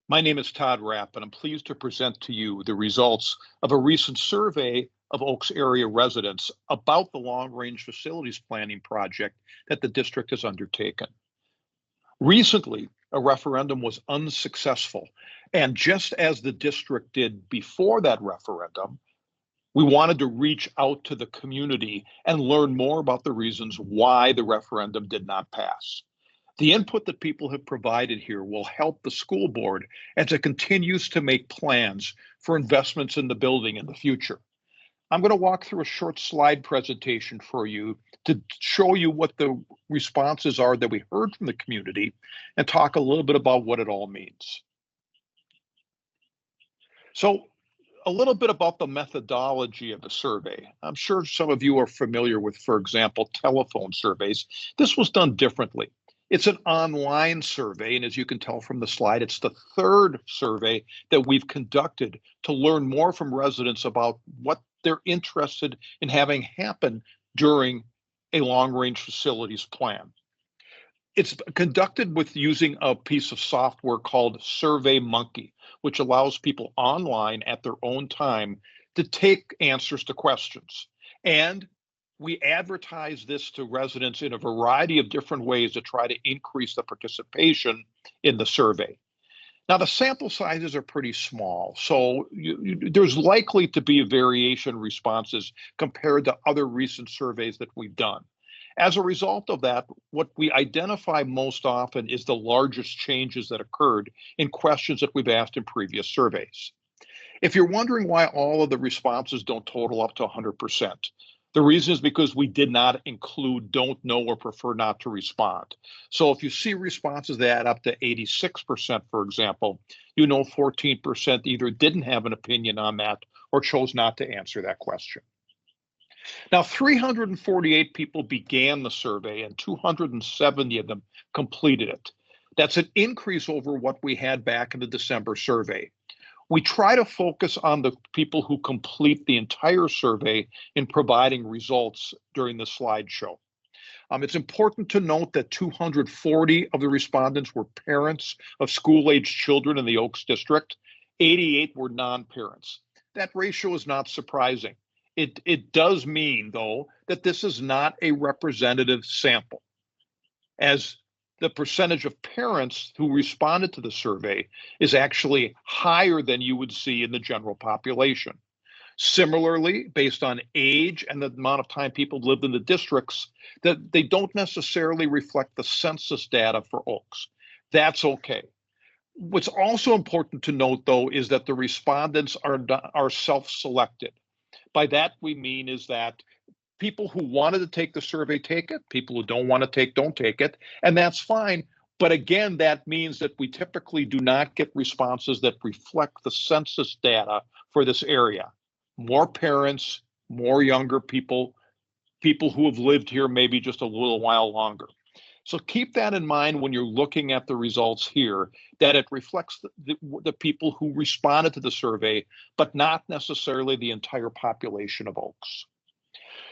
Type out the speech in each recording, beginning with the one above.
My name is Todd Rapp, and I'm pleased to present to you the results of a recent survey of Oaks area residents about the long-range facilities planning project that the district has undertaken. Recently, a referendum was unsuccessful, and just as the district did before that referendum, we wanted to reach out to the community and learn more about the reasons why the referendum did not pass. The input that people have provided here will help the school board as it continues to make plans for investments in the building in the future. I'm going to walk through a short slide presentation for you to show you what the responses are that we heard from the community and talk a little bit about what it all means. So, a little bit about the methodology of the survey. I'm sure some of you are familiar with, for example, telephone surveys. This was done differently. It's an online survey, and as you can tell from the slide, it's the third survey that we've conducted to learn more from residents about what they're interested in having happen during a long-range facilities plan. It's conducted with using a piece of software called SurveyMonkey, which allows people online at their own time to take answers to questions. And we advertise this to residents in a variety of different ways to try to increase the participation in the survey. Now, the sample sizes are pretty small, so there's likely to be a variation in responses compared to other recent surveys that we've done. As a result of that, what we identify most often is the largest changes that occurred in questions that we've asked in previous surveys. If you're wondering why all of the responses don't total up to 100%, the reason is because we did not include don't know or prefer not to respond. So if you see responses that add up to 86%, for example, 14% either didn't have an opinion on that or chose not to answer that question. Now, 348 people began the survey and 270 of them completed it. That's an increase over what we had back in the December survey. We try to focus on the people who complete the entire survey in providing results during the slideshow. It's important to note that 240 of the respondents were parents of school-aged children in the Oaks district. 88 were non-parents. That ratio is not surprising. It does mean, though, that this is not a representative sample, as the percentage of parents who responded to the survey is actually higher than you would see in the general population. Similarly, based on age and the amount of time people lived in the districts, that they don't necessarily reflect the census data for Oaks. That's okay. What's also important to note, though, is that the respondents are self-selected. By that, we mean is that people who wanted to take the survey take it, people who don't want to take, don't take it, and that's fine. But again, that means that we typically do not get responses that reflect the census data for this area. More parents, more younger people, people who have lived here maybe just a little while longer. So keep that in mind when you're looking at the results here, that it reflects the people who responded to the survey, but not necessarily the entire population of Oaks.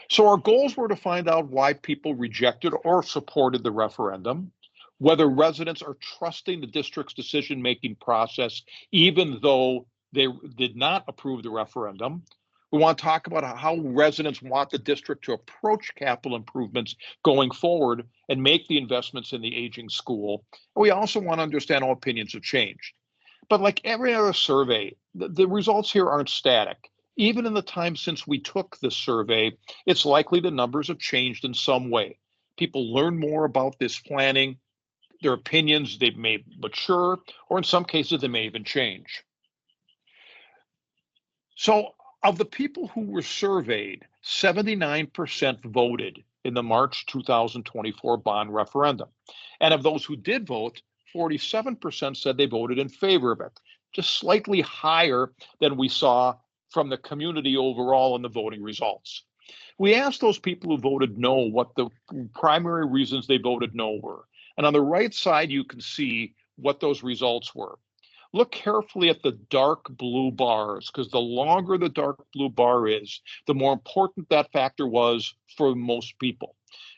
So our goals were to find out why people rejected or supported the referendum, whether residents are trusting the district's decision-making process, even though they did not approve the referendum. We want to talk about how residents want the district to approach capital improvements going forward and make the investments in the aging school. And we also want to understand how opinions have changed. But like every other survey, the results here aren't static. Even in the time since we took this survey, it's likely the numbers have changed in some way. People learn more about this planning, their opinions, they may mature, or in some cases, they may even change. So of the people who were surveyed, 79% voted in the March 2024 bond referendum. And of those who did vote, 47% said they voted in favor of it, just slightly higher than we saw from the community overall in the voting results. We asked those people who voted no what the primary reasons they voted no were. And on the right side, you can see what those results were. Look carefully at the dark blue bars, because the longer the dark blue bar is, the more important that factor was for most people.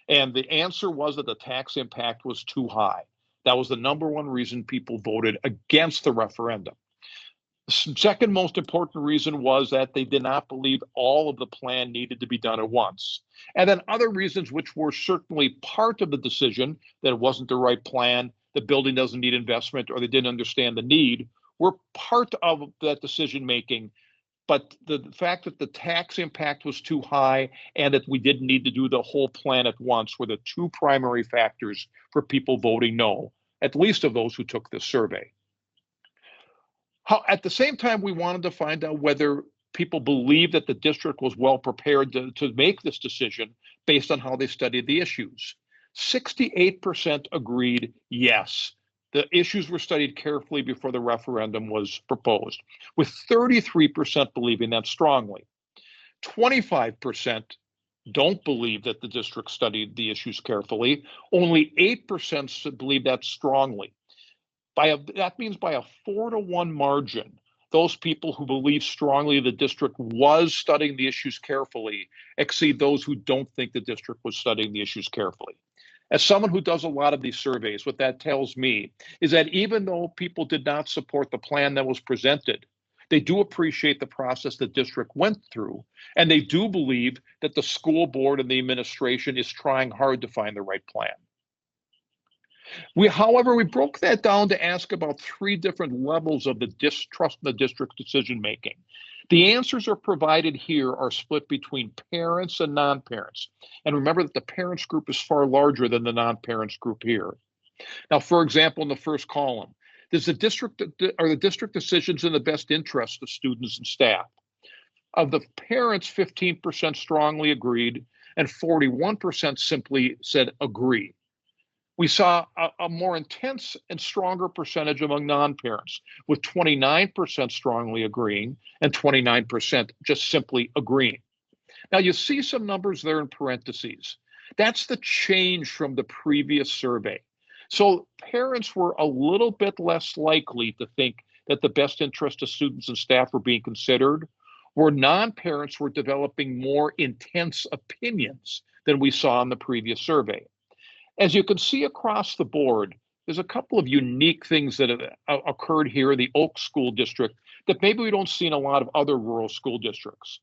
And the answer was that the tax impact was too high. That was the number one reason people voted against the referendum. The second most important reason was that they did not believe all of the plan needed to be done at once. And then other reasons, which were certainly part of the decision, that it wasn't the right plan, the building doesn't need investment, or they didn't understand the need, were part of that decision making. But the fact that the tax impact was too high and that we didn't need to do the whole plan at once were the two primary factors for people voting no, at least of those who took this survey. At the same time, we wanted to find out whether people believe that the district was well prepared to make this decision based on how they studied the issues. 68% agreed yes. The issues were studied carefully before the referendum was proposed, with 33% believing that strongly. 25% don't believe that the district studied the issues carefully. Only 8% believe that strongly. That means by a 4-to-1 margin, those people who believe strongly the district was studying the issues carefully exceed those who don't think the district was studying the issues carefully. As someone who does a lot of these surveys, what that tells me is that even though people did not support the plan that was presented, they do appreciate the process the district went through, and they do believe that the school board and the administration is trying hard to find the right plan. However, we broke that down to ask about 3 different levels of the distrust in the district's decision making. The answers are provided here are split between parents and non-parents. And remember that the parents group is far larger than the non-parents group here. Now, for example, in the first column, are the district decisions in the best interest of students and staff? Of the parents, 15% strongly agreed and 41% simply said agree. We saw a more intense and stronger percentage among non-parents, with 29% strongly agreeing and 29% just simply agreeing. Now, you see some numbers there in parentheses. That's the change from the previous survey. So parents were a little bit less likely to think that the best interest of students and staff were being considered, where non-parents were developing more intense opinions than we saw in the previous survey. As you can see across the board, there's a couple of unique things that have occurred here in the Oak School District that maybe we don't see in a lot of other rural school districts.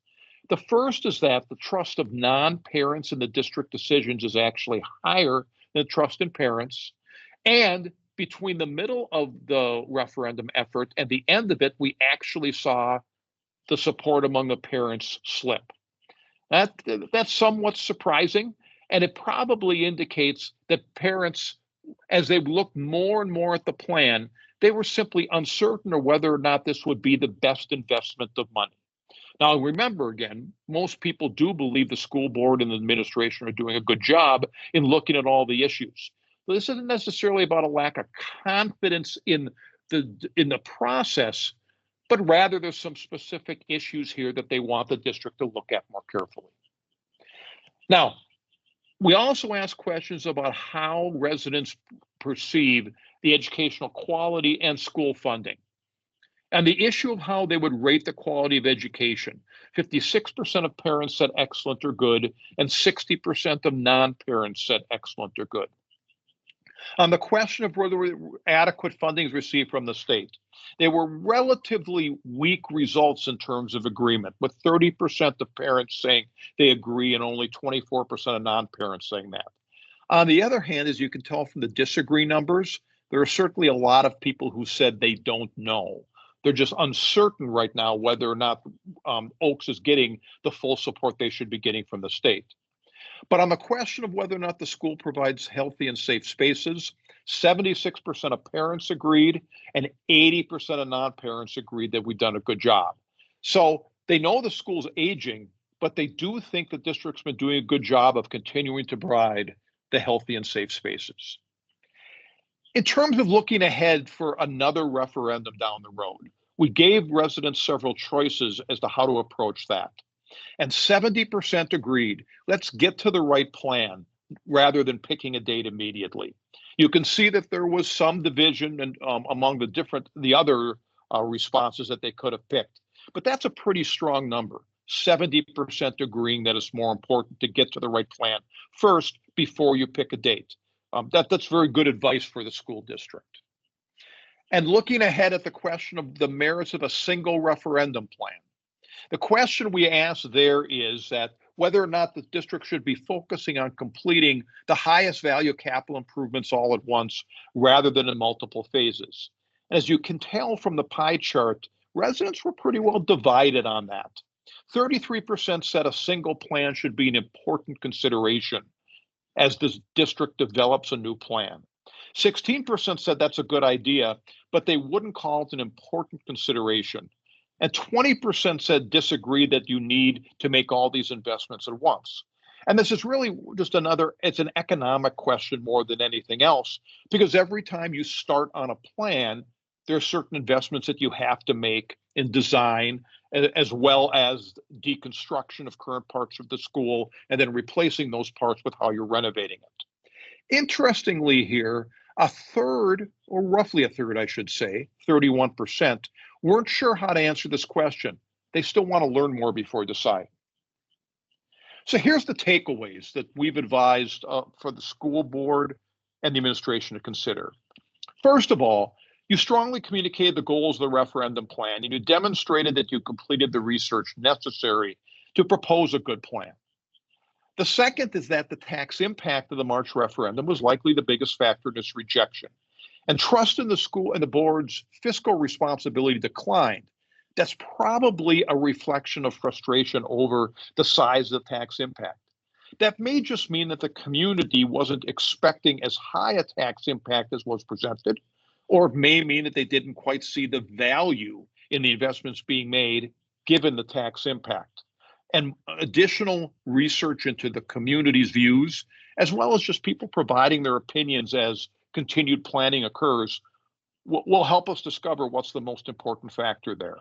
The first is that the trust of non-parents in the district decisions is actually higher than trust in parents. And between the middle of the referendum effort and the end of it, we actually saw the support among the parents slip. That's somewhat surprising. And it probably indicates that parents, as they looked more and more at the plan, they were simply uncertain of whether or not this would be the best investment of money. Now, remember again, most people do believe the school board and the administration are doing a good job in looking at all the issues. So this isn't necessarily about a lack of confidence in the process, but rather there's some specific issues here that they want the district to look at more carefully. Now, we also ask questions about how residents perceive the educational quality and school funding. And the issue of how they would rate the quality of education. 56% of parents said excellent or good, and 60% of non-parents said excellent or good. On the question of whether adequate funding is received from the state, they were relatively weak results in terms of agreement, with 30% of parents saying they agree and only 24% of non-parents saying that. On the other hand, as you can tell from the disagree numbers, there are certainly a lot of people who said they don't know. They're just uncertain right now whether or not Oaks is getting the full support they should be getting from the state. But on the question of whether or not the school provides healthy and safe spaces, 76% of parents agreed and 80% of non-parents agreed that we've done a good job. So they know the school's aging, but they do think the district's been doing a good job of continuing to provide the healthy and safe spaces. In terms of looking ahead for another referendum down the road, we gave residents several choices as to how to approach that. And 70% agreed, let's get to the right plan rather than picking a date immediately. You can see that there was some division among the other responses that they could have picked, but that's a pretty strong number. 70% agreeing that it's more important to get to the right plan first before you pick a date. That's very good advice for the school district. And looking ahead at the question of the merits of a single referendum plan. The question we ask there is that whether or not the district should be focusing on completing the highest value capital improvements all at once rather than in multiple phases. As you can tell from the pie chart, residents were pretty well divided on that. 33% said a single plan should be an important consideration as the district develops a new plan. 16% said that's a good idea, but they wouldn't call it an important consideration. And 20% said disagree that you need to make all these investments at once. And this is really just it's an economic question more than anything else, because every time you start on a plan, there are certain investments that you have to make in design, as well as deconstruction of current parts of the school, and then replacing those parts with how you're renovating it. Interestingly here, a third, or roughly a third, I should say, 31%, weren't sure how to answer this question. They still want to learn more before deciding. So here's the takeaways that we've advised for the school board and the administration to consider. First of all, you strongly communicated the goals of the referendum plan, and you demonstrated that you completed the research necessary to propose a good plan. The second is that the tax impact of the March referendum was likely the biggest factor in its rejection. And trust in the school and the board's fiscal responsibility declined. That's probably a reflection of frustration over the size of the tax impact. That may just mean that the community wasn't expecting as high a tax impact as was presented, or it may mean that they didn't quite see the value in the investments being made given the tax impact. And additional research into the community's views, as well as just people providing their opinions as continued planning occurs, will help us discover what's the most important factor there.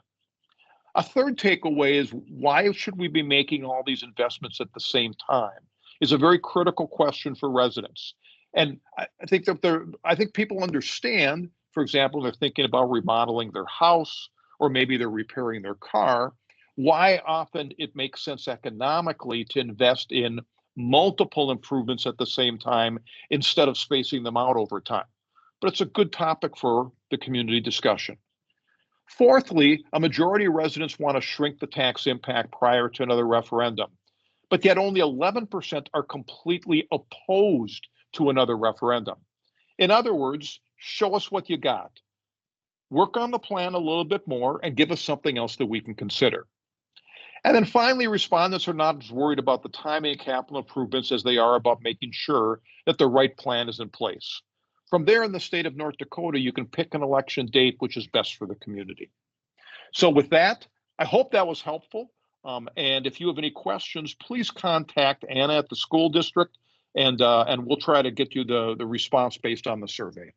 A third takeaway is, why should we be making all these investments at the same time? Is a very critical question for residents. And I think people understand, for example, they're thinking about remodeling their house, or maybe they're repairing their car, why often it makes sense economically to invest in multiple improvements at the same time instead of spacing them out over time. But it's a good topic for the community discussion. Fourthly, a majority of residents want to shrink the tax impact prior to another referendum, but yet only 11% are completely opposed to another referendum. In other words, show us what you got. Work on the plan a little bit more and give us something else that we can consider. And then finally, respondents are not as worried about the timing of capital improvements as they are about making sure that the right plan is in place. From there, in the state of North Dakota, you can pick an election date which is best for the community. So with that, I hope that was helpful. And if you have any questions, please contact Anna at the school district, and we'll try to get you the response based on the survey.